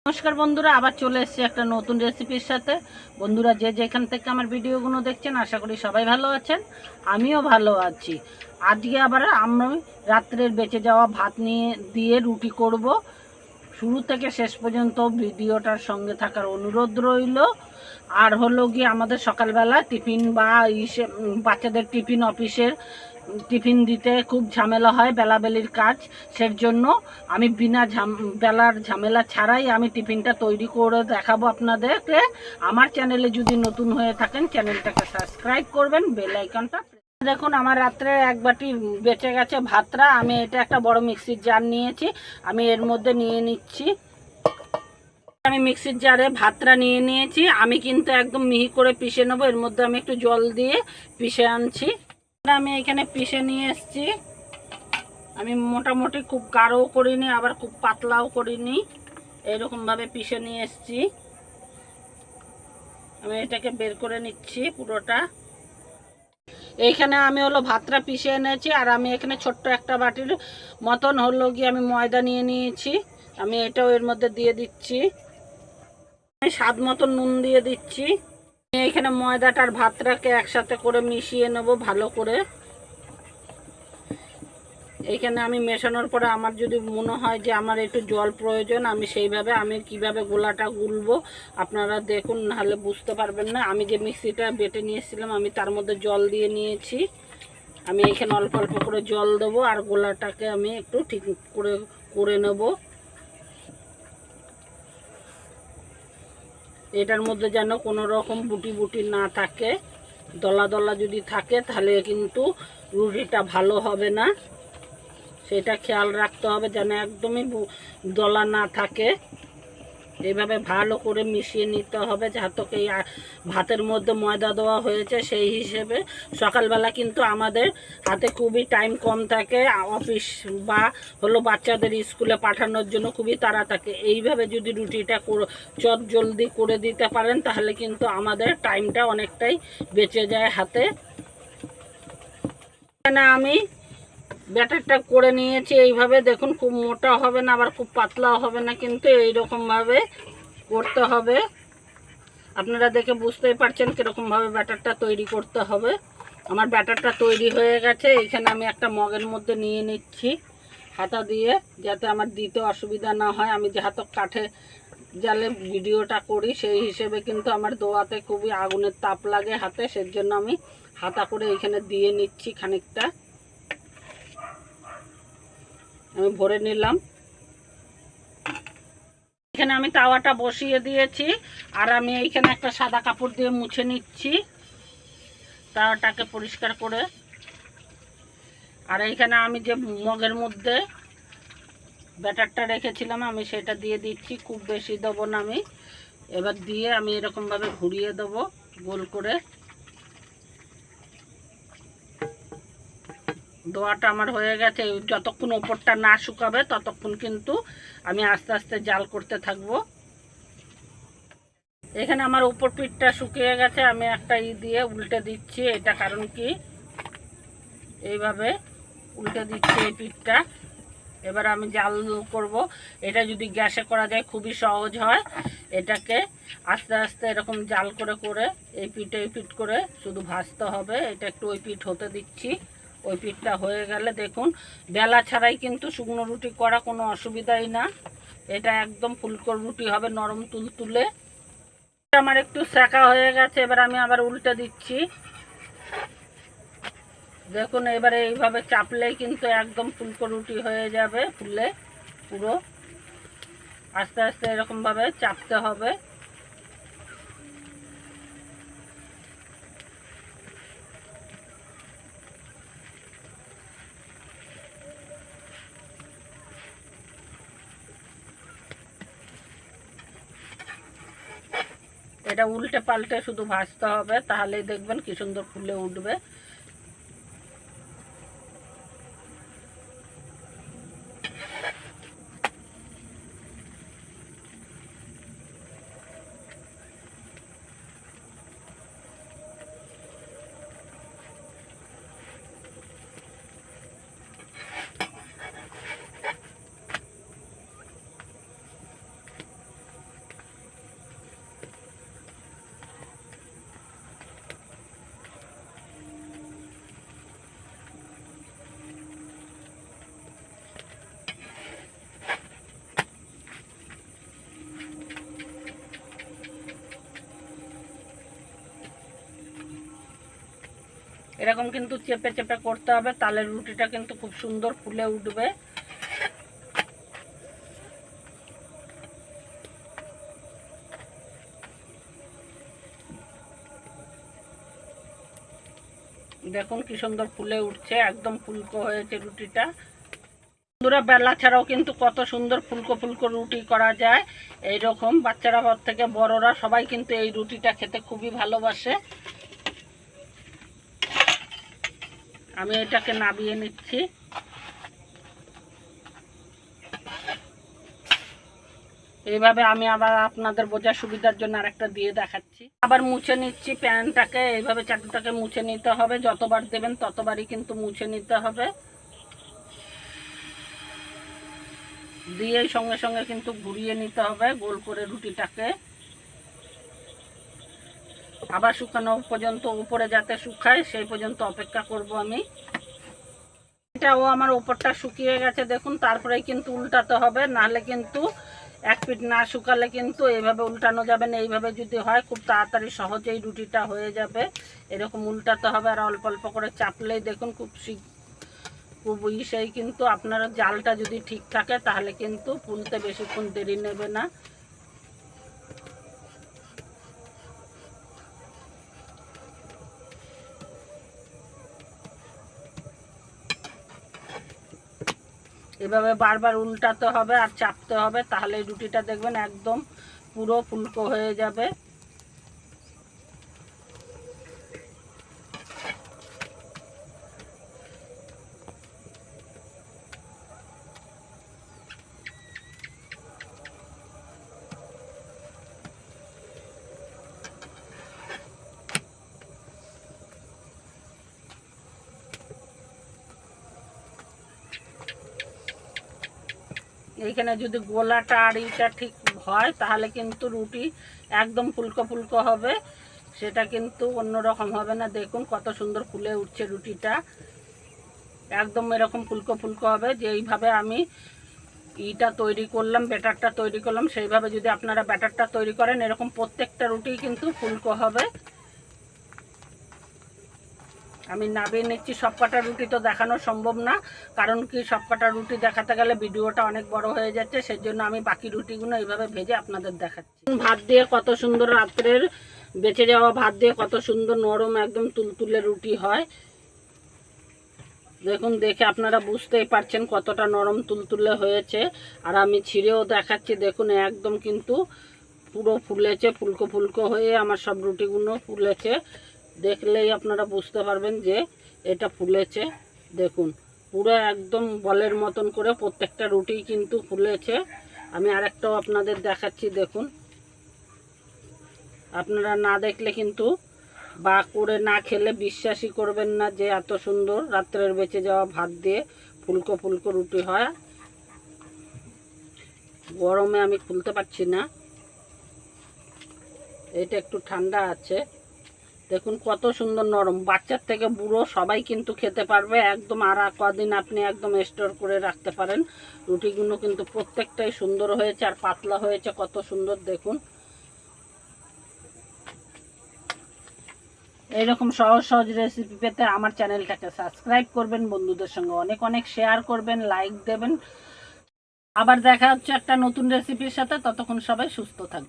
নমস্কার বন্ধুরা, আবার চলে এসেছি একটা নতুন রেসিপির সাথে। বন্ধুরা যে যেখান থেকে আমার ভিডিওগুলো দেখছেন, আশা করি সবাই ভালো আছেন, আমিও ভালো আছি। আজকে আবার আমি রাত্রের বেঁচে যাওয়া ভাত দিয়ে রুটি করব। শুরু থেকে শেষ পর্যন্ত ভিডিওটার সঙ্গে থাকার অনুরোধ রইল। আর হলো গিয়ে আমাদের সকালবেলা টিফিন বা বাচ্চাদের টিফিন, অফিসের টিফিন দিতে খুব ঝামেলা হয়, বেলাবেলির কাজ। সেজন্য আমি বিনা বেলার ঝামেলা ছাড়াই আমি টিফিনটা তৈরি করে দেখাবো আপনাদেরকে। আমার চ্যানেলে যদি নতুন হয়ে থাকেন, চ্যানেলটাকে সাবস্ক্রাইব করবেন, বেল আইকনটা। দেখুন, আমার রাত্রে এক বাটি বেঁচে গেছে ভাতটা। আমি এটা একটা বড় মিক্সির জার নিয়েছি, আমি এর মধ্যে নিয়ে নিচ্ছি। আমি মিক্সির জারে ভাতটা নিয়ে নিয়েছি। আমি কিন্তু একদম মিহি করে পিষে নেবো। এর মধ্যে আমি একটু জল দিয়ে পিষে আনছি। আমি এখানে পিষে নিয়ে এসেছি। আমি মোটামুটি খুব গাঢ়ও করিনি, আবার খুব পাতলাও করিনি, এরকমভাবে পিষে নিয়ে এসেছি। আমি এটাকে বের করে নিচ্ছি পুরোটা। এইখানে আমি হলো ভাতটা পিষে এনেছি, আর আমি এখানে ছোট্ট একটা বাটির মতন হলো গিয়ে আমি ময়দা নিয়ে নিয়েছি। আমি এটাও এর মধ্যে দিয়ে দিচ্ছি। আমি স্বাদ মতন নুন দিয়ে দিচ্ছি। এখানে ময়দাটার ভাতটাকে একসাথে করে মিশিয়ে নেব ভালো করে। এইখানে আমি মেশানোর পরে আমার যদি মনে হয় যে আমার একটু জল প্রয়োজন, আমি সেইভাবে আমি কিভাবে গোলাটা গুলবো আপনারা দেখুন, নাহলে বুঝতে পারবেন না। আমি যে মিক্সিটা বেটে নিয়েছিলাম, আমি তার মধ্যে জল দিয়ে নিয়েছি। আমি এখানে অল্প অল্প করে জল দেবো, আর গোলাটাকে আমি একটু ঠিক করে করে নেব। এটার মধ্যে যেন কোনো রকম বুটি বুটি না থাকে। দলা দলা যদি থাকে তাহলে কিন্তু রুটিটা ভালো হবে না। সেটা খেয়াল রাখতে হবে যেন একদমই দলা না থাকে। এইভাবে ভালো করে মিশিয়ে নিতে হবে, যাতে এই ভাতের মধ্যে ময়দা দেওয়া হয়েছে সেই হিসেবে। সকালবেলা কিন্তু আমাদের হাতে খুবই টাইম কম থাকে, অফিস বা হলো বাচ্চাদের স্কুলে পাঠানোর জন্য খুবই তাড়া থাকে। এইভাবে যদি রুটিটা চট জলদি করে দিতে পারেন, তাহলে কিন্তু আমাদের টাইমটা অনেকটাই বেঁচে যায় হাতে। এখানে আমি ব্যাটারটা করে নিয়েছি এইভাবে। দেখুন, খুব মোটা হবে না, আবার খুব পাতলাও হবে না, কিন্তু এইরকমভাবে করতে হবে। আপনারা দেখে বুঝতেই পারছেন কীরকমভাবে ব্যাটারটা তৈরি করতে হবে। আমার ব্যাটারটা তৈরি হয়ে গেছে। এখানে আমি একটা মগের মধ্যে নিয়ে নিচ্ছি হাতা দিয়ে, যাতে আমার দিতে অসুবিধা না হয়। আমি যেহেতু কাঠে জালে ভিডিওটা করি, সেই হিসেবে কিন্তু আমার দোয়াতে খুবই আগুনের তাপ লাগে হাতে, সেজন্য আমি হাতা করে এখানে দিয়ে নিচ্ছি খানিকটা। আমি ভরে নিলাম। এখানে আমি তাওয়াটা বসিয়ে দিয়েছি, আর আমি এইখানে একটা সাদা কাপড় দিয়ে মুছে নিচ্ছি তাওয়াটাকে পরিষ্কার করে। আর এইখানে আমি যে মগের মধ্যে ব্যাটারটা রেখেছিলাম, আমি সেটা দিয়ে দিচ্ছি। খুব বেশি দেবো না আমি। এবার দিয়ে আমি এরকমভাবে ঘুরিয়ে দেবো গোল করে। দোয়াটা আমার হয়ে গেছে। যতক্ষণ ওপরটা না শুকাবে ততক্ষণ কিন্তু আমি আস্তে আস্তে জাল করতে থাকবো। এখানে আমার উপর পিঠটা শুকিয়ে গেছে। আমি একটা দিয়ে উল্টে দিচ্ছি। এটা কারণ কি, এইভাবে উল্টে দিচ্ছি এই পিঠটা। এবার আমি জাল করব। এটা যদি গ্যাসে করা যায় খুবই সহজ হয়। এটাকে আস্তে আস্তে এরকম জাল করে করে এই পিঠ করে শুধু ভাজতে হবে। এটা একটু ওই পিঠ হতে দিচ্ছি। ওই পিঠটা হয়ে গেলে দেখুন, বেলা ছাড়াই কিন্তু শুকনো রুটি করা কোনো অসুবিধাই না। এটা একদম ফুলকো রুটি হবে, নরম তুলতুলে। আমার একটু সেকা হয়ে গেছে। এবার আমি আবার উল্টে দিচ্ছি। দেখুন, এবারে এইভাবে চাপলেই কিন্তু একদম ফুলকো রুটি হয়ে যাবে, ফুলে পুরো। আস্তে আস্তে এরকমভাবে চাপতে হবে। এটা উল্টে পাল্টে শুধু ভাজতে হবে, তাহলেই দেখবেন কি সুন্দর ফুলে উঠবে। এরকম কিন্তু চেপে চেপে করতে হবে, তাহলে রুটিটা কিন্তু খুব সুন্দর ফুলে উঠবে। দেখুন কি সুন্দর ফুলে উঠছে, একদম ফুলকো হয়েছে রুটিটা। বন্ধুরা বেলা ছাড়াও কিন্তু কত সুন্দর ফুলকো ফুলকো রুটি করা যায়। এইরকম বাচ্চারা থেকে বড়রা সবাই কিন্তু এই রুটিটা খেতে খুবই ভালোবাসে। আমি এটাকে নামিয়ে নিচ্ছি। এইভাবে আমি আবার আপনাদের বোঝার সুবিধার জন্য আরেকটা দিয়ে দেখাচ্ছি। আবার মুছে নিচ্ছি প্যানটাকে, এইভাবে চাটুটাকে মুছে নিতে হবে। যতবার দেবেন ততবারই কিন্তু মুছে নিতে হবে। দিয়ে সঙ্গে সঙ্গে কিন্তু ঘুরিয়ে নিতে হবে গোল করে রুটিটাকে, আবার শুকানো পর্যন্ত, উপরে যাতে শুকায় সেই পর্যন্ত অপেক্ষা করব আমি। এটাও আমার উপরটা শুকিয়ে গেছে দেখুন, তারপরে কিন্তু উল্টাতে হবে, নাহলে কিন্তু এক পিঠ না শুকালে কিন্তু এইভাবে উল্টানো যাবে না। এইভাবে যদি হয় খুব তাড়াতাড়ি সহজেই রুটিটা হয়ে যাবে। এরকম উল্টাতে হবে, আর অল্প অল্প করে চাপলেই দেখুন খুব ইসেই কিন্তু আপনারা জালটা যদি ঠিক থাকে তাহলে কিন্তু ফুলতে বেশিক্ষণ দেরি নেবে না। এভাবে বারবার উল্টাতে হবে আর চাপতে হবে, তাহলে রুটিটা দেখবেন একদম পুরো ফুলকো হয়ে যাবে। এইখানে যদি গোলাটা আর ইটা ঠিক হয় তাহলে কিন্তু রুটি একদম ফুলকো ফুলকো হবে, সেটা কিন্তু অন্যরকম হবে না। দেখুন কত সুন্দর ফুলে উঠছে রুটিটা, একদম এরকম ফুলকো ফুলকো হবে। যেইভাবে আমি ইটা তৈরি করলাম, ব্যাটারটা তৈরি করলাম, সেইভাবে যদি আপনারা ব্যাটারটা তৈরি করেন এরকম প্রত্যেকটা রুটি কিন্তু ফুলকো হবে। আমি নামিয়ে নিচ্ছি। সব কটা রুটি তো দেখানো সম্ভব না, কারণ কি সব কটা রুটি দেখাতে গেলে ভিডিওটা অনেক বড় হয়ে যাচ্ছে, সেই জন্য আমি বাকি রুটিগুলো এইভাবে ভেজে আপনাদের দেখাচ্ছি। ভাত দিয়ে কত সুন্দর, রাত্রের বেঁচে যাওয়া ভাত দিয়ে কত সুন্দর নরম একদম তুলতুলে রুটি হয়। দেখুন, দেখে আপনারা বুঝতেই পারছেন কতটা নরম তুলতুলে হয়েছে। আর আমি ছিঁড়েও দেখাচ্ছি, দেখুন একদম কিন্তু পুরো ফুলেছে, ফুলকো ফুলকো হয়ে আমার সব রুটিগুলো ফুলেছে। দেখলেই আপনারা বুঝতে পারবেন যে এটা ফুলেছে। দেখুন পুরো একদম বলের মতন করে প্রত্যেকটা রুটি কিন্তু ফুলেছে। আমি আরেকটাও আপনাদের দেখাচ্ছি, দেখুন। আপনারা না দেখলে কিন্তু বা করে না খেলে বিশ্বাসই করবেন না যে এত সুন্দর রাত্রের বেঁচে যাওয়া ভাত দিয়ে ফুলকো ফুলকো রুটি হয়। গরমে আমি খুলতে পারছি না, এটা একটু ঠান্ডা আছে। দেখুন কত সুন্দর নরম, বাচ্চার থেকে বুড়ো সবাই কিন্তু খেতে পারবে একদম। আর কদিন আপনি একদম স্টোর করে রাখতে পারেন। রুটিগুলো কিন্তু প্রত্যেকটাই সুন্দর হয়েছে আর পাতলা হয়েছে, কত সুন্দর দেখুন। এইরকম সহজ সহজ রেসিপি পেতে আমার চ্যানেলটাকে সাবস্ক্রাইব করবেন, বন্ধুদের সঙ্গে অনেক অনেক শেয়ার করবেন, লাইক দেবেন। আবার দেখা হচ্ছে একটা নতুন রেসিপির সাথে, ততক্ষণ সবাই সুস্থ থাকবে।